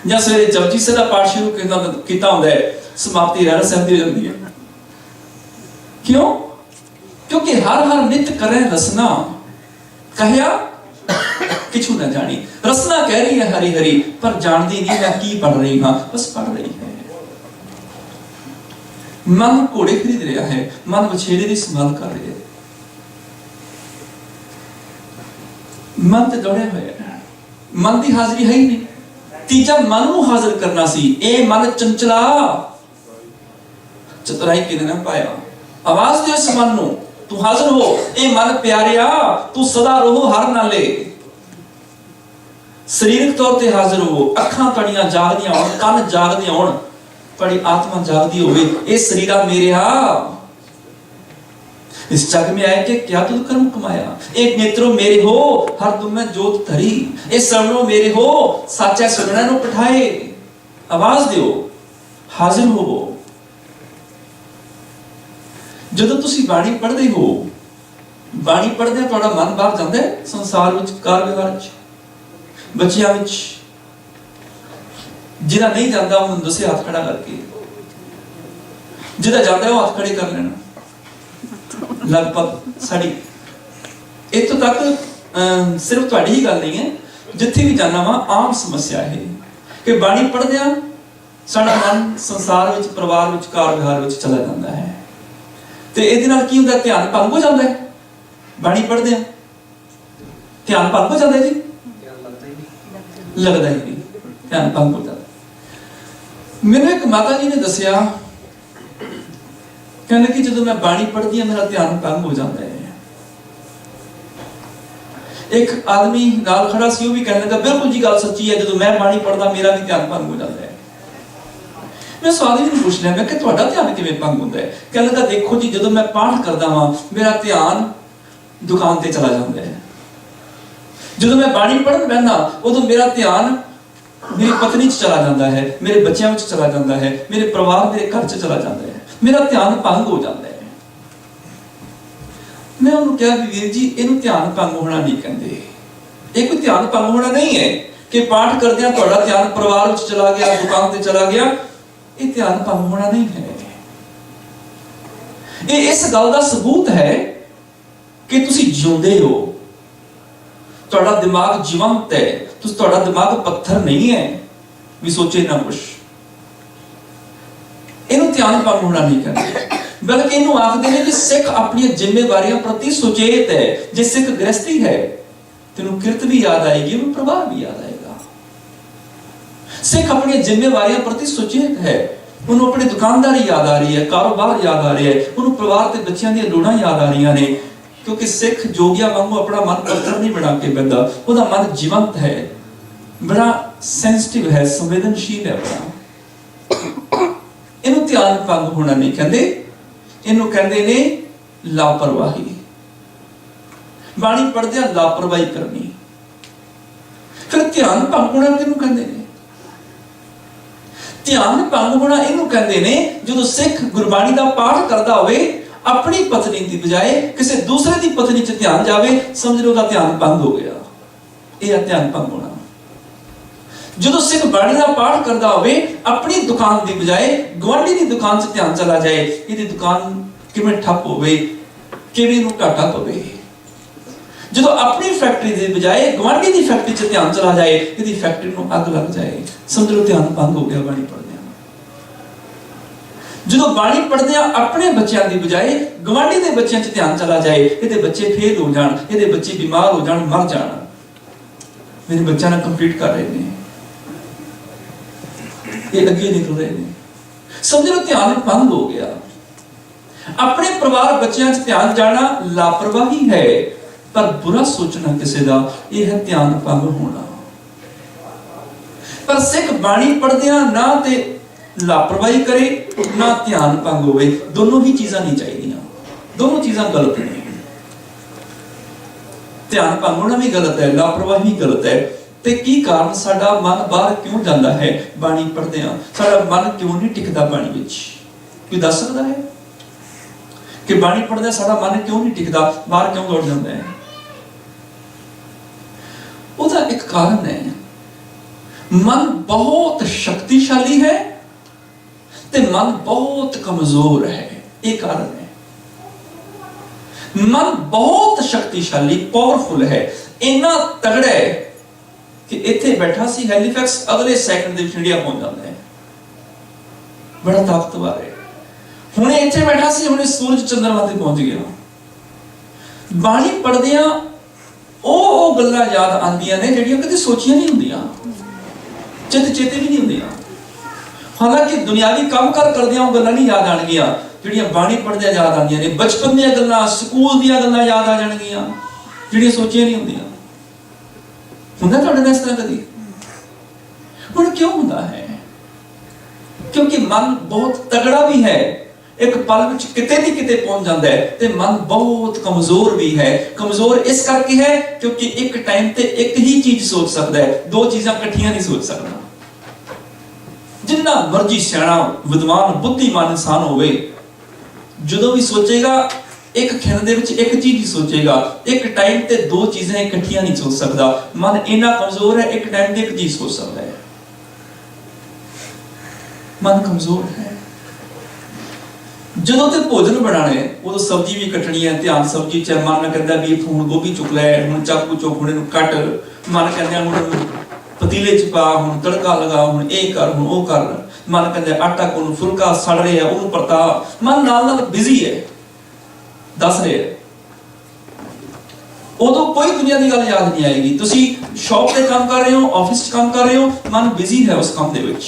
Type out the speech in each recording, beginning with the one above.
ਜਾਂ ਸਵੇਰੇ ਜਪਜੀ ਸਾਹਿਬ ਦਾ ਪਾਠ ਸ਼ੁਰੂ ਕੀਤਾ ਹੁੰਦਾ ਹੈ, समाप्ति रहरास साहब दी हो जाती है। क्यों? क्योंकि हर हर नित करें रसना, कहया किछु न जानी। रसना कह रही है हरी हरी, पर जानती नहीं मैं की पढ़ रही हां, बस पढ़ रही है। मन घोड़े खरीद रहा है, मन बछेरे की संभाल कर रही है। मन तो दौड़े हुए है, मन की हाजरी है ही नहीं। तीजा मन को हाजिर करना सी, ए मन चंचला चतुराई किने ना पाया। आवाज दे इस मन नू, तू हाजिर हो, ए मन प्यारिया तू सदा रहो हर नाले। शरीरक तौर ते हाजिर हो, अखां तड़ियां जागदियां होण, कन जागदे होण, पड़ी आत्मा जागदी होवे। ए शरीरा मेरेया इस जग में आए के क्या तू कर्म कमाया। एक नेत्रो मेरे हो हर तुम में जोत धरी, ए श्रवणो मेरे हो साचा सुनना नु पठाए। आवाज दियो, हाजिर होवो। ਜਦੋਂ ਤੁਸੀਂ ਬਾਣੀ ਪੜ੍ਹਦੇ ਹੋ, ਬਾਣੀ ਪੜ੍ਹਦੇ ਤੁਹਾਡਾ ਮਨ ਬਾਹਰ ਜਾਂਦਾ ਹੈ ਸੰਸਾਰ ਵਿੱਚ, ਕਾਰ ਵਿਹਾਰ ਵਿੱਚ, ਬੱਚਿਆਂ ਵਿੱਚ। ਜਿਹੜਾ ਨਹੀਂ ਜਾਂਦਾ ਉਹਨੂੰ ਦੱਸੇ ਹੱਥ ਖੜਾ ਕਰਕੇ, ਜਿਹੜਾ ਜਾਂਦਾ ਉਹ ਹੱਥ ਖੜੇ ਕਰ ਲੈਣਾ। ਲਗਭਗ ਸਾਡੀ ਇੱਥੋਂ ਤੱਕ ਸਿਰਫ ਤੁਹਾਡੀ ਹੀ ਗੱਲ ਨਹੀਂ ਹੈ, ਜਿੱਥੇ ਵੀ ਜਾਣਾ ਵਾ ਆਮ ਸਮੱਸਿਆ ਹੈ ਕਿ ਬਾਣੀ ਪੜ੍ਹਦਿਆਂ ਸਾਡਾ ਮਨ ਸੰਸਾਰ ਵਿੱਚ, ਪਰਿਵਾਰ ਵਿੱਚ, ਕਾਰ ਵਿਹਾਰ ਵਿੱਚ ਚਲਾ ਜਾਂਦਾ ਹੈ। ਤੇ ਇਹਦੇ ਨਾਲ ਕੀ ਹੁੰਦਾ, ਧਿਆਨ ਭੰਗ ਹੋ ਜਾਂਦਾ ਹੈ। ਬਾਣੀ ਪੜ੍ਹਦੇ ਆ ਧਿਆਨ ਭੰਗ ਹੋ ਜਾਂਦਾ ਹੈ ਜੀ, ਲੱਗਦਾ ਹੀ ਨਹੀਂ, ਧਿਆਨ ਭੰਗ ਹੋ ਜਾਂਦਾ। ਮੈਨੂੰ ਇੱਕ ਮਾਤਾ ਜੀ ਨੇ ਦੱਸਿਆ, ਕਹਿੰਦੇ ਕਿ ਜਦੋਂ ਮੈਂ ਬਾਣੀ ਪੜ੍ਹਦੀ ਹਾਂ ਮੇਰਾ ਧਿਆਨ ਭੰਗ ਹੋ ਜਾਂਦਾ ਹੈ। ਇੱਕ ਆਦਮੀ ਨਾਲ ਖੜਾ ਸੀ, ਉਹ ਵੀ ਕਹਿਣ ਲੱਗਾ ਬਿਲਕੁਲ ਜੀ ਗੱਲ ਸੱਚੀ ਹੈ, ਜਦੋਂ ਮੈਂ ਬਾਣੀ ਪੜ੍ਹਦਾ ਮੇਰਾ ਵੀ ਧਿਆਨ ਭੰਗ ਹੋ ਜਾਂਦਾ ਹੈ। मैं स्वामी जी पूछ लिया, मैं कि ਤੁਹਾਡਾ ਧਿਆਨ ਕਿਵੇਂ ਭੰਗ ਹੁੰਦਾ ਹੈ? ਕਹਿਣ ਲੱਗਾ ਦੇਖੋ ਜੀ, ਜਦੋਂ ਮੈਂ ਪਾਠ ਕਰਦਾ ਹਾਂ ਮੇਰਾ ਧਿਆਨ ਦੁਕਾਨ ਤੇ ਚਲਾ ਜਾਂਦਾ ਹੈ। ਜਦੋਂ ਮੈਂ ਬਾਣੀ ਪੜ੍ਹਨ ਬੈਠਦਾ ਉਦੋਂ ਮੇਰਾ ਧਿਆਨ ਮੇਰੀ ਪਤਨੀ 'ਚ ਚਲਾ ਜਾਂਦਾ ਹੈ, ਮੇਰੇ ਬੱਚਿਆਂ ਵਿੱਚ ਚਲਾ ਜਾਂਦਾ ਹੈ, ਮੇਰੇ ਪਰਿਵਾਰ, ਮੇਰੇ ਘਰ 'ਚ ਚਲਾ ਜਾਂਦਾ ਹੈ, ਮੇਰਾ ਧਿਆਨ ਭੰਗ ਹੋ ਜਾਂਦਾ ਹੈ। ਮੈਂ ਉਹਨੂੰ ਕਿਹਾ ਵੀ ਵੀਰ ਜੀ ਇਹਨੂੰ ਧਿਆਨ ਭੰਗ ਹੋਣਾ ਨਹੀਂ ਕਹਿੰਦੇ। ਇਹ ਕੋਈ ਧਿਆਨ ਭੰਗ ਹੋਣਾ ਨਹੀਂ ਹੈ ਕਿ ਪਾਠ ਕਰਦਿਆਂ ਤੁਹਾਡਾ ਧਿਆਨ ਪਰਿਵਾਰ ਵਿੱਚ ਚਲਾ ਗਿਆ, ਦੁਕਾਨ ਤੇ ਚਲਾ ਗਿਆ। ਇਹ ਧਿਆਨ ਭੰਗ ਹੋਣਾ ਨਹੀਂ ਹੈ। ਇਹ ਇਸ ਗੱਲ ਦਾ ਸਬੂਤ ਹੈ ਕਿ ਤੁਸੀਂ ਜਿਉਂਦੇ ਹੋ, ਤੁਹਾਡਾ ਦਿਮਾਗ ਜੀਵੰਤ ਹੈ, ਤੁਹਾਡਾ ਦਿਮਾਗ ਪੱਥਰ ਨਹੀਂ ਹੈ ਵੀ ਸੋਚੇ ਨਾ ਕੁਛ। ਇਹਨੂੰ ਧਿਆਨ ਭੰਗ ਹੋਣਾ ਨਹੀਂ ਕਹਿੰਦੇ, ਬਲਕਿ ਇਹਨੂੰ ਆਖਦੇ ਨੇ ਕਿ ਸਿੱਖ ਆਪਣੀਆਂ ਜ਼ਿੰਮੇਵਾਰੀਆਂ ਪ੍ਰਤੀ ਸੁਚੇਤ ਹੈ। ਜੇ ਸਿੱਖ ਗ੍ਰਸਤੀ ਹੈ ਤੈਨੂੰ ਕਿਰਤ ਵੀ ਯਾਦ ਆਏਗੀ, ਉਹਨੂੰ ਪ੍ਰਵਾਹ ਵੀ ਯਾਦ ਆਏਗਾ। ਸਿੱਖ ਆਪਣੀਆਂ ਜ਼ਿੰਮੇਵਾਰੀਆਂ ਪ੍ਰਤੀ ਸੁਚੇਤ ਹੈ, ਉਹਨੂੰ ਆਪਣੀ ਦੁਕਾਨਦਾਰੀ ਯਾਦ ਆ ਰਹੀ ਹੈ, ਕਾਰੋਬਾਰ ਯਾਦ ਆ ਰਿਹਾ ਹੈ, ਉਹਨੂੰ ਪਰਿਵਾਰ ਤੇ ਬੱਚਿਆਂ ਦੀਆਂ ਲੋੜਾਂ ਯਾਦ ਆ ਰਹੀਆਂ ਨੇ। ਕਿਉਂਕਿ ਸਿੱਖ ਜੋਗੀਆਂ ਵਾਂਗੂ ਆਪਣਾ ਮਨ ਪੱਥਰ ਨਹੀਂ ਬਣਾ ਕੇ ਬੈਠਦਾ, ਉਹਦਾ ਮਨ ਜੀਵੰਤ ਹੈ, ਬੜਾ ਸੈਂਸਿਟਿਵ ਹੈ, ਸੰਵੇਦਨਸ਼ੀਲ ਹੈ ਬੜਾ। ਇਹਨੂੰ ਧਿਆਨ ਭੰਗ ਹੋਣਾ ਨਹੀਂ ਕਹਿੰਦੇ, ਇਹਨੂੰ ਕਹਿੰਦੇ ਨੇ ਲਾਪਰਵਾਹੀ। ਬਾਣੀ ਪੜ੍ਹਦਿਆਂ ਲਾਪਰਵਾਹੀ ਕਰਨੀ। ਫਿਰ ਧਿਆਨ ਭੰਗ ਹੋਣਾ ਕਿਹਨੂੰ ਕਹਿੰਦੇ ਨੇ? ਧਿਆਨ ਭੰਗ ਹੋਣਾ ਇਹਨੂੰ ਕਹਿੰਦੇ ਨੇ ਜਦੋਂ ਸਿੱਖ ਗੁਰਬਾਣੀ ਦਾ ਪਾਠ ਕਰਦਾ ਹੋਵੇ, ਆਪਣੀ ਪਤਨੀ ਦੀ ਬਜਾਏ ਕਿਸੇ ਦੂਸਰੇ ਦੀ ਪਤਨੀ 'ਚ ਧਿਆਨ ਜਾਵੇ, ਸਮਝ ਲਓ ਉਹਦਾ ਧਿਆਨ ਭੰਗ ਹੋ ਗਿਆ। ਇਹ ਹੈ ਧਿਆਨ ਭੰਗ ਹੋਣਾ। ਜਦੋਂ ਸਿੱਖ ਬਾਣੀ ਦਾ ਪਾਠ ਕਰਦਾ ਹੋਵੇ, ਆਪਣੀ ਦੁਕਾਨ ਦੀ ਬਜਾਏ ਗੁਆਂਢੀ ਦੀ ਦੁਕਾਨ 'ਚ ਧਿਆਨ ਚਲਾ ਜਾਏ, ਇਹਦੀ ਦੁਕਾਨ ਕਿਵੇਂ ਠੱਪ ਹੋਵੇ, ਕਿਵੇਂ ਇਹਨੂੰ ਘਾਟਾ ਪਵੇ। ਜਦੋਂ ਆਪਣੀ ਫੈਕਟਰੀ ਦੀ ਬਜਾਏ ਗੁਆਂਢੀ ਦੀ ਫੈਕਟਰੀ 'ਚ ਧਿਆਨ ਚਲਾ ਜਾਏ, ਇਹਦੀ ਫੈਕਟਰੀ ਨੂੰ ਅੱਗ ਲੱਗ ਜਾਏ, ਸਮਝ ਲਓ ਧਿਆਨ ਭੰਗ ਹੋ ਗਿਆ ਬਾਣੀ ਪੜ੍ਹਦਿਆਂ। ਜਦੋਂ ਬਾਣੀ ਪੜ੍ਹਦਿਆਂ ਆਪਣੇ ਬੱਚਿਆਂ ਦੀ ਬਜਾਏ ਗੁਆਂਢੀ ਦੇ ਬੱਚਿਆਂ 'ਚ ਧਿਆਨ ਚਲਾ ਜਾਏ, ਇਹਦੇ ਬੱਚੇ ਫੇਲ ਹੋ ਜਾਣ, ਇਹਦੇ ਬੱਚੇ ਬਿਮਾਰ ਹੋ ਜਾਣ, ਮਰ ਜਾਣ, ਮੇਰੇ ਬੱਚਿਆਂ ਨਾਲ ਕੰਪੀਟ ਕਰ ਰਹੇ ਨੇ, ਇਹ ਅੱਗੇ ਨਿਕਲ ਰਹੇ ਨੇ, ਸਮਝ ਲਓ ਧਿਆਨ ਭੰਗ ਹੋ ਗਿਆ। ਆਪਣੇ ਪਰਿਵਾਰ ਬੱਚਿਆਂ 'ਚ ਧਿਆਨ ਜਾਣਾ ਲਾਪਰਵਾਹੀ ਹੈ, ਪਰ बुरा सोचना किसी का यह है ध्यान भंग होना। पर सिख बाणी पढ़दियां ना ते लापरवाही करे ना ध्यान भंग होवे, दोनों ही चीज़ां नहीं चाहिए, दोनों चीज़ां गलत ने। ध्यान भंग होना भी गलत है, लापरवाही भी गलत है। ते की कारण साडा मन बाहर क्यों जाता है? बाणी पढ़दियां साडा मन क्यों नहीं टिकदा बाणी विच? कोई दस सकदा है कि बाणी पढ़दियां साडा मन क्यों नहीं टिकदा, बाहर क्यों दौड़ जाता है? ਉਹਦਾ ਇੱਕ ਕਾਰਨ ਹੈ, मन बहुत शक्तिशाली है ते मन बहुत कमजोर है। एक कारण है, मन बहुत शक्तिशाली पावरफुल है, इन्ना तगड़ा है कि इत्थे बैठा सी हैलीफैक्स अगले सैकंड दे विच इंडिया पहुंच जाता है। बड़ा ताकतवर है। हुणे इत्थे बैठा सी, हुणे सूरज चंद्रमा ते पहुंच गया। बाणी पढ़दियां ਉਹ ਗੱਲਾਂ याद आंदियां ने ਜਿਹੜੀਆਂ कदे सोचियां नहीं ਹੁੰਦੀਆਂ, चित चेते भी नहीं ਹੁੰਦੀਆਂ। हालांकि दुनियावी काम करदियां ਉਹ ਗੱਲਾਂ नहीं याद ਆਣਗੀਆਂ ਜਿਹੜੀਆਂ ਬਾਣੀ ਪੜ੍ਹਦਿਆਂ याद ਆਉਂਦੀਆਂ ਨੇ। बचपन ਦੀਆਂ ਗੱਲਾਂ, ਸਕੂਲ ਦੀਆਂ ਗੱਲਾਂ याद आ ਜਾਣਗੀਆਂ ਜਿਹੜੀਆਂ सोचियां नहीं ਹੁੰਦੀਆਂ। ਹੁੰਦਾ ਤੁਹਾਡੇ ਨਾਲ ਇਸ ਤਰ੍ਹਾਂ ਕਦੀ? ਹੁਣ ਕਿਉਂ ਹੁੰਦਾ ਹੈ? क्योंकि मन बहुत तगड़ा भी है, एक पल विच किते दी किते पहुंच जाता है, ते मन बहुत कमजोर भी है। कमजोर इस करके है क्योंकि एक टाइम ते एक ही चीज सोच सकता है, दो चीजां इकट्ठियां नहीं सोच सकता। जिन्ना मर्जी सियाणा विद्वान बुद्धिमान इंसान होवे, जदों भी सोचेगा एक खिन दे विच एक चीज ही सोचेगा, एक टाइम ते दो चीजें इकट्ठियां नहीं सोच सकता। मन इन्ना कमजोर है, एक टाइम ते एक चीज सोच सकता है। मन कमजोर है। ਜਦੋਂ ਤੇ ਭੋਜਨ ਬਣਾਣੇ ਉਦੋਂ ਸਬਜ਼ੀ ਵੀ ਕੱਟਣੀ ਹੈ, ਧਿਆਨ ਸਬਜ਼ੀ ਚ। ਮਨ ਕਹਿੰਦਾ ਵੀ ਹੁਣ ਗੋਭੀ ਚੁੱਕ ਲੈ, ਹੁਣ ਚਾਕੂ ਚੁੱਕ, ਹੁਣ ਇਹਨੂੰ ਕੱਟ। ਮਨ ਕਹਿੰਦਾ ਹੁਣ ਪਤੀਲੇ ਚ ਪਾ, ਹੁਣ ਤੜਕਾ ਲਗਾ, ਹੁਣ ਇਹ ਕਰ, ਹੁਣ ਉਹ ਕਰ। ਮਨ ਕਹਿੰਦਾ ਆਟਾ ਕੋਲ ਫੁਲਕਾ ਸੜ ਰਿਹਾ ਉਹਨੂੰ ਪਰਤਾ। ਮਨ ਨਾਲ ਨਾਲ ਬਿਜ਼ੀ ਹੈ, ਦੱਸ ਰਿਹਾ। ਉਦੋਂ ਕੋਈ ਦੁਨੀਆ ਦੀ ਗੱਲ ਯਾਦ ਨਹੀਂ ਆਏਗੀ। ਤੁਸੀਂ ਸ਼ੌਪ ਤੇ ਕੰਮ ਕਰ ਰਹੇ ਹੋ, ਆਫਿਸ ਚ ਕੰਮ ਕਰ ਰਹੇ ਹੋ, ਮਨ ਬਿਜ਼ੀ ਹੈ ਉਸ ਕੰਮ ਦੇ ਵਿੱਚ।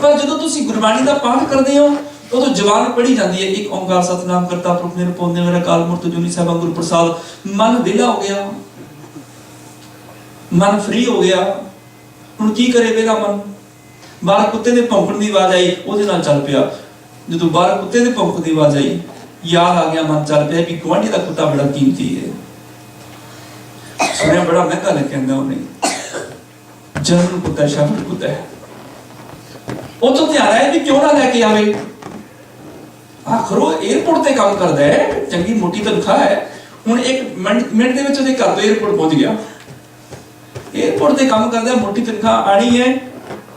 ਪਰ ਜਦੋਂ ਤੁਸੀਂ ਗੁਰਬਾਣੀ ਦਾ ਪਾਠ ਕਰਦੇ ਹੋ तो जवान पढ़ी जाती है, एक ओंकार सतनाम करता पुरख निरंजन मेरा काल मूर्त जोनी साहिब गुरु प्रसाद। मन वेला हो गया, मन फ्री हो गया। हुण की करे वेला मन? बाहर कुत्ते दे भौंकण दी आवाज आई, ओहदे नाल चल पिया। जदों बाहर कुत्ते दे भौंकण दी आवाज आई, याद आ गया, मन चल पिया भी गुआंढी दा कुत्ता बड़ा कीमती है, सुनिया बड़ा महंगा लेके आंदा उन्हें, जर्मन कुत्ता, शैफर्ड कुत्ता है। उतों ध्यान आया भी क्यों ना लेके आवे, आखिर एयरपोर्ट ते काम करदा है, चंगी मोटी तनख्वाह है। हुण एक मिनट दे विच ओहदे घर तो एयरपोर्ट पहुंच गया। एयरपोर्ट ते काम करदा, मोटी तनख्वाह आनी है,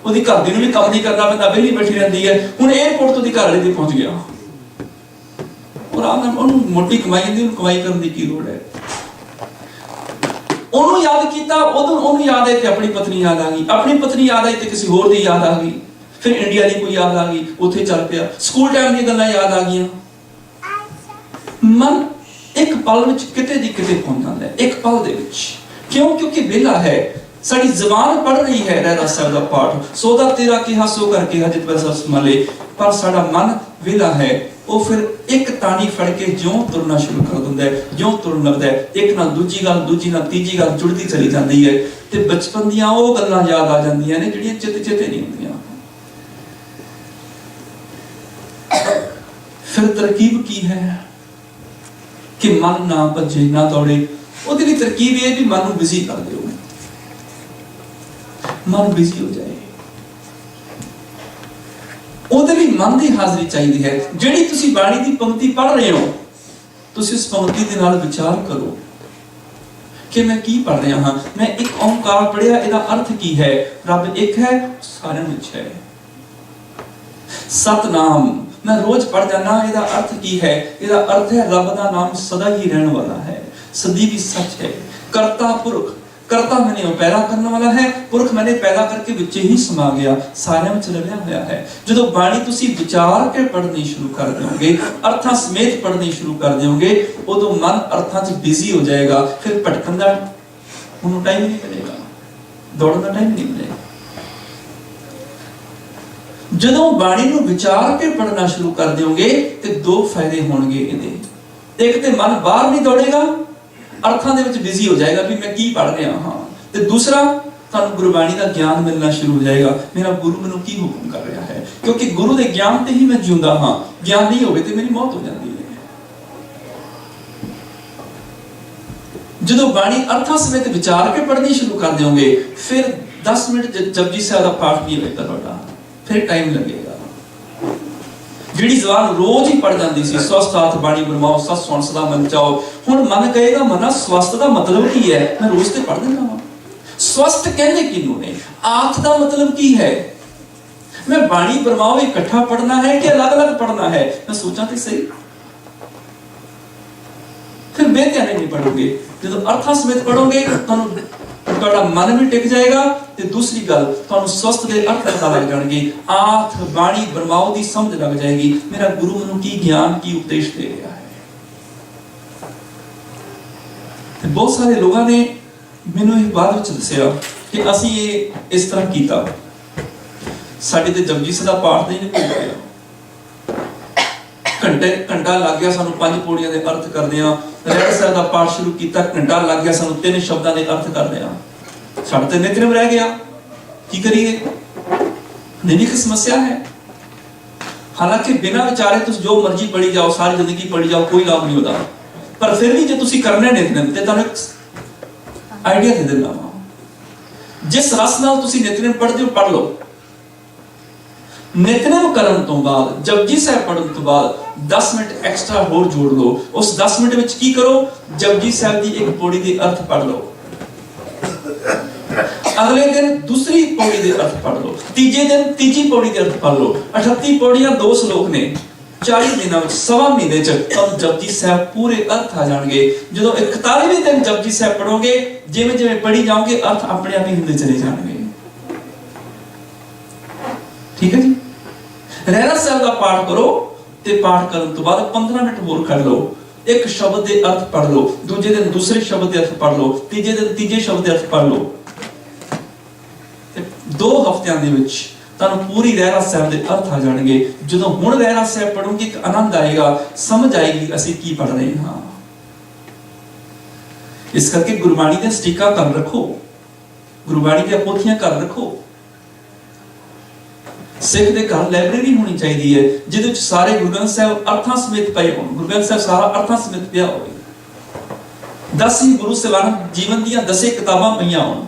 ओहदी घर दी नूं भी काम नहीं करना पैंदा, बेली बैठी रहंदी है। हुण एयरपोर्ट तो ओहदी घर वाले ते पहुंच गया, और आम ओहनूं मोटी कमाई दी, ओहनूं कमाई करन दी की लोड़ है? ओहनूं याद कीता, उदों ओहनूं याद है ते अपनी पत्नी याद आ गई, अपनी पत्नी याद आई ते किसी होर दी याद आ गई, फिर इंडिया की कोई याद आ गई, उत्थे चल पिया। स्कूल टाइम दी गल्लां याद आ गईयां। मन एक पल विच किते दी किते पहुंच जांदा है, एक पल दे विच। क्यों? क्योंकि वेला है। साडी ज़बान पढ़ रही है रहरास साहिब दा पाठ, सोदा तेरा किहा सो करके हजत वैसा स्मले, पर साडा मन वेला है। वो फिर एक तानी फड़ के ज्यों तुरना शुरू कर दिंदा है, ज्यों तुरन लगदा है, एक नाल दूजी गल, दूजी नाल तीजी गल जुड़दी चली जांदी है, ते बचपन दियां वो गल्लां याद आ जांदियां ने जिहड़ियां चित चेते नहीं हुंदियां। फिर तरकीब की है कि मन ना भजे ना दौड़े। ਉਹਦੇ ਲਈ ਤਰਕੀਬ ਇਹ ਵੀ ਮਨ ਨੂੰ ਬਿਜ਼ੀ ਕਰ ਦਿਓ, ਮਨ ਬਿਜ਼ੀ ਹੋ ਜਾਏ। ਉਹਦੇ ਲਈ ਮਨ ਦੀ ਹਾਜ਼ਰੀ ਚਾਹੀਦੀ ਹੈ। ਜਿਹੜੀ ਤੁਸੀਂ ਬਾਣੀ ਦੀ ਪੰਕਤੀ ਪੜ੍ਹ ਰਹੇ ਹੋ, ਤੁਸੀਂ ਉਸ ਪੰਕਤੀ ਦੇ ਨਾਲ ਵਿਚਾਰ ਕਰੋ ਕਿ ਮੈਂ ਕੀ ਪੜ੍ਹ ਰਿਹਾ ਹਾਂ। ਮੈਂ ਇੱਕ ਓਂਕਾਰ ਪੜ੍ਹਿਆ, ਇਹਦਾ ਅਰਥ ਕੀ ਹੈ? ਰੱਬ ਇੱਕ ਹੈ, ਸਾਰਿਆਂ ਵਿੱਚ ਹੈ। सतनाम मैं रोज पढ़ जाना, ਇਹਦਾ अर्थ की है? ਇਹਦਾ अर्थ है रब ਦਾ नाम सदा ही रहने वाला है, सदी भी सच है। करता पुरख, करता मैंने पैदा करने वाला है, पुरख मैंने पैदा करके विच ही समा गया, सारिਆਂ ਵਿੱਚ ਰਲਿਆ ਹੋਇਆ है। ਜਦੋਂ ਬਾਣੀ ਤੁਸੀਂ ਵਿਚਾਰ ਕੇ ਪੜ੍ਹਨੀ ਸ਼ੁਰੂ ਕਰ ਦਿਓਗੇ, ਅਰਥਾਂ ਸਮੇਤ ਪੜ੍ਹਨੀ ਸ਼ੁਰੂ ਕਰ ਦਿਓਗੇ, ਉਦੋਂ ਮਨ ਅਰਥਾਂ 'ਚ ਬਿਜ਼ੀ ਹੋ ਜਾਏਗਾ। ਫਿਰ ਭਟਕਣ ਦਾ ਉਹਨੂੰ ਟਾਈਮ ਨਹੀਂ ਮਿਲੇਗਾ, ਦੌੜਨ ਦਾ ਟਾਈਮ ਨਹੀਂ ਮਿਲੇਗਾ। ਜਦੋਂ ਬਾਣੀ ਨੂੰ ਵਿਚਾਰ ਕੇ ਪੜ੍ਹਨਾ ਸ਼ੁਰੂ ਕਰ ਦਿਓਗੇ ਤੇ ਦੋ ਫਾਇਦੇ ਹੋਣਗੇ ਇਹਦੇ। ਇੱਕ ਤੇ ਮਨ ਬਾਹਰ ਨਹੀਂ ਦੌੜੇਗਾ, ਅਰਥਾਂ ਦੇ ਵਿੱਚ ਬਿਜ਼ੀ ਹੋ ਜਾਏਗਾ ਵੀ ਮੈਂ ਕੀ ਪੜ੍ਹ ਰਿਹਾ ਹਾਂ, ਤੇ ਦੂਸਰਾ ਤੁਹਾਨੂੰ ਗੁਰਬਾਣੀ ਦਾ ਗਿਆਨ ਮਿਲਣਾ ਸ਼ੁਰੂ ਹੋ ਜਾਏਗਾ, ਮੇਰਾ ਗੁਰੂ ਮੈਨੂੰ ਕੀ ਹੁਕਮ ਕਰ ਰਿਹਾ ਹੈ। ਕਿਉਂਕਿ ਗੁਰੂ ਦੇ ਗਿਆਨ ਤੇ ਹੀ ਮੈਂ ਜਿਉਂਦਾ ਹਾਂ, ਗਿਆਨ ਨਹੀਂ ਹੋਵੇ ਤੇ ਮੇਰੀ ਮੌਤ ਹੋ ਜਾਂਦੀ ਹੈ। ਜਦੋਂ ਬਾਣੀ ਅਰਥਾਂ ਸਮੇਤ ਵਿਚਾਰ ਕੇ ਪੜ੍ਹਨੀ ਸ਼ੁਰੂ ਕਰ ਦਿਓਗੇ, ਫਿਰ 10 ਮਿੰਟ ਜਪਜੀ ਸਾਹਿਬ ਦਾ ਪਾਠ ਨਹੀਂ ਹੋਏਗਾ ਤੁਹਾਡਾ, फिर टाइम लगेगा। जिहड़ी ज़बान रोज ही पढ़ जाती सी, स्वस्थ हाथ बाणी बनवाओ, सत सुन सदा मन चाओ, हुण मन कहेगा मना स्वस्थ दा मतलब की है? मैं रोज ते पढ़ देना वा। स्वस्थ कहने किनू ने, आंख का मतलब की है? मैं बाणी बरमाओ इकट्ठा पढ़ना है कि अलग अलग पढ़ना है? मैं सोचा तो सही, फिर बेध्याने नहीं पढ़ोगे। जो अर्थां समेत पढ़ोगे ਤੁਹਾਡਾ मन भी टिक जाएगा, ਤੇ दूसरी गल ਤੁਹਾਨੂੰ स्वस्थ ਦੇ अर्थ पता लग जाएंगे, आंख बाणी बरमाओ की समझ लग जाएगी, मेरा गुरु मैनू की ज्ञान की उपदेश दे रहा है। ਤੇ बहुत सारे लोगों ने मैनू ਇਹ ਬਾਅਦ ਵਿੱਚ ਦੱਸਿਆ कि ਅਸੀਂ ਇਹ ਇਸ ਤਰ੍ਹਾਂ ਕੀਤਾ, ਸਾਡੇ ਤੇ ਜਪਜੀ ਸਾਹਿਬ ਦਾ ਪਾਠ ਨਹੀਂ ਭੁੱਲ ਗਿਆ, घंटा लग गया सानू 5 पौड़ियां दे अर्थ करदे आ, रहरास साहब दा पाठ शुरू कीता, घंटा लग गया सानू 3 शब्दां दे अर्थ करदे आ, साडे ते नितनेम रह गया, की करिए? नहीं की समस्या है। हालांकि बिना विचारे तुम जो मर्जी पढ़ी जाओ, सारी जिंदगी पढ़ी जाओ, कोई लाभ नहीं होता, पर फिर भी जो तुसी करने नितनेम ते तुहानू आइडिया दे देना, जिस रस नाल तुसी नितनेम पढ़दे हो पढ़ लो। नितनेम करन तो बाद जपजी साहब पढ़न तो बाद 10 मिनट एक्स्ट्रा होर जोड़ लो, उस 10 मिनट विच की करो, जपजी साहब दी एक पौड़ी दे अर्थ पढ़ लो, अगले दिन दूसरी पौड़ी दे अर्थ पढ़ लो, तीजे दिन तीजी पौड़ी दे अर्थ पढ़ लो। 38 पौड़ियां 2 श्लोक ने, 40 दिनों में सवा महीने च तब जपजी साहब पूरे अर्थ आ जाएंगे। जो 41वें दिन जपजी साहब पढ़ोगे, जिवें जिवें पढ़ी जाओगे अर्थ अपने आप ही होंदे चले जाएंगे। ठीक है जी। रहरास साहब का पाठ करो, ते पाठ करन तो बाद 15 मिनट होर कर लो, एक शब्द दे अर्थ पढ़ लो, दूजे दिन दूसरे शब्द दे अर्थ पढ़ लो, तीजे दिन तीजे शब्द दे अर्थ पढ़ लो। 2 हफ्तियां दे विच तानू पूरी रहरास साहब दे अर्थ आ जाणगे। जदों हुण रहरास साहब पढ़ोगे एक आनंद आएगा, समझ आएगी असीं की पढ़ रहे हां। इस करके गुरबाणी दे स्टिका कर रखो, गुरबाणी दी पोथियां कर रखो। सिख दे घर लाइब्रेरी होनी चाहिए है, जिहदे विच सारे गुरु ग्रंथ साहब अर्थां समेत पए होण, गुरु ग्रंथ साहब सारा अर्थां समेत पिया होवे। 10 ही गुरु ਸਾਹਿਬਾਨ जीवन ਦੀਆਂ 10 किताबां पईयां होण।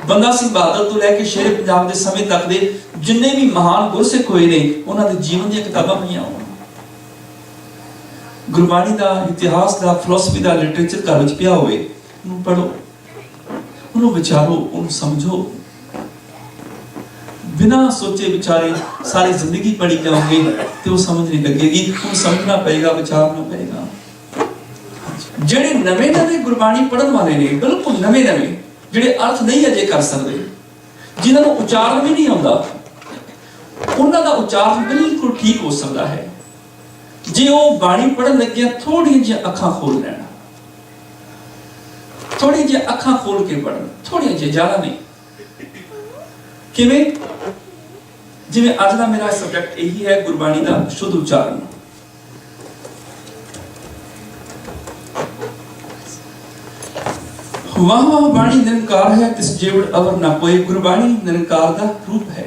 बंदा सिंह बहादुर तो लैके शेर पंजाब दे समय तक दे जिन्ने भी महान गुरसिख होए ने, उन्हां दे जीवन ਦੀਆਂ किताबां पईयां होण। गुरबाणी दा इतिहास दा फिलासफी दा लिटरेचर घर विच पिया होवे, ਉਹਨੂੰ पढ़ो, ਉਹਨੂੰ विचारो, ਉਹਨੂੰ समझो। बिना सोचे विचारे सारी जिंदगी पढ़ी जाओगे तो वो समझ नहीं लगेगी, वो समझना पड़ेगा, विचारना पड़ेगा। जेड़े नवे नवे गुरबाणी पढ़न वाले ने, बिल्कुल नवे नवे, जेड़े अर्थ नहीं अजे कर सकते, जिन्हां नूं उच्चारण भी नहीं आउंदा, उन्हां दा उच्चारण बिल्कुल ठीक हो सकता है जे वो बाणी पढ़न लगे थोड़ी जी अखां खोल लेना, थोड़ी जी अखां खोल के पढ़न, थोड़ी जी, ज्यादा नहीं। किवें? जिवें अज दा मेरा सब्जेक्ट यही है, गुरबाणी दा शुद्ध उच्चारण। वाह वाह बाणी निरंकार है, तिस जेवड़ अवर ना कोई। गुरबाणी निरंकार दा रूप है।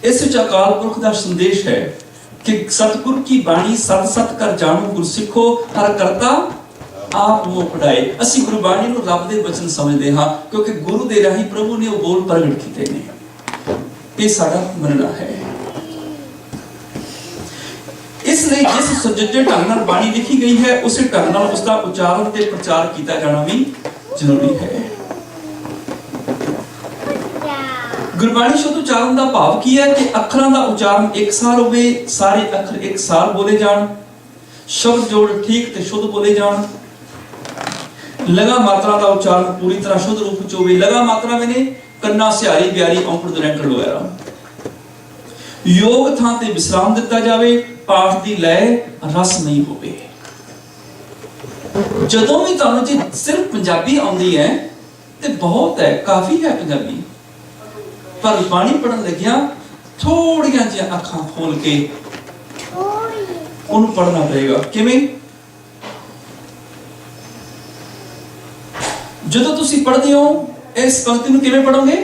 इस विच अकाल पुरख दा संदेश है कि सतगुरु की बाणी सत सत कर जाणो, गुर सिखो हर करता आप वो पढ़ाए। असी गुरबाणी नूं रब दे वचन समझदे हां, क्योंकि गुरु दे राही प्रभु ने वो बोल प्रगट कीते ने। ये साडा मनना है। इसलिए जिस सुचज्जे ढंग नाल बाणी लिखी गई है, उसे ढंग नाल उसका उच्चारण ते प्रचार किया जाना भी जरूरी है। गुरबाणी शुद्ध उच्चारण का भाव की है कि अखरां का उच्चारण एक सार होवे, सारे अखर एक सार बोले जान, शब्द जोड़ ठीक ते शुद्ध बोले जान, लगा मात्रा का उच्चारण पूरी तरह शुद्ध रूप च होवे। लगा मात्रा मैंने कन्ना सिहारी ब्यारी औंकड़ दुरैंकड़ वगैरह। योग थां ते विश्राम दिता जावे, पाठ दी लय रस नहीं होवे। जदों भी तुहानूं जे सिर्फ पंजाबी आउंदी है ते बहुत है, काफी है पंजाबी, पर बाणी पढ़न लगिया थोड़ियां जिहा अखां खोल के उन्हें पढ़ना पड़ेगा। किवें? जदों तुसीं पढ़दे हो इस पंक्ति नूं किवें पढ़ोगे?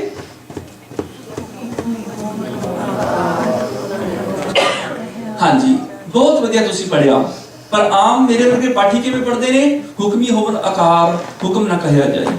हाँ जी, बहुत वधिया तुसीं पढ़िया, पर आम मेरे वर्गे पाठी किवें पढ़दे ने? हुक्मी होवन आकार, हुक्म ना कहिया जाए।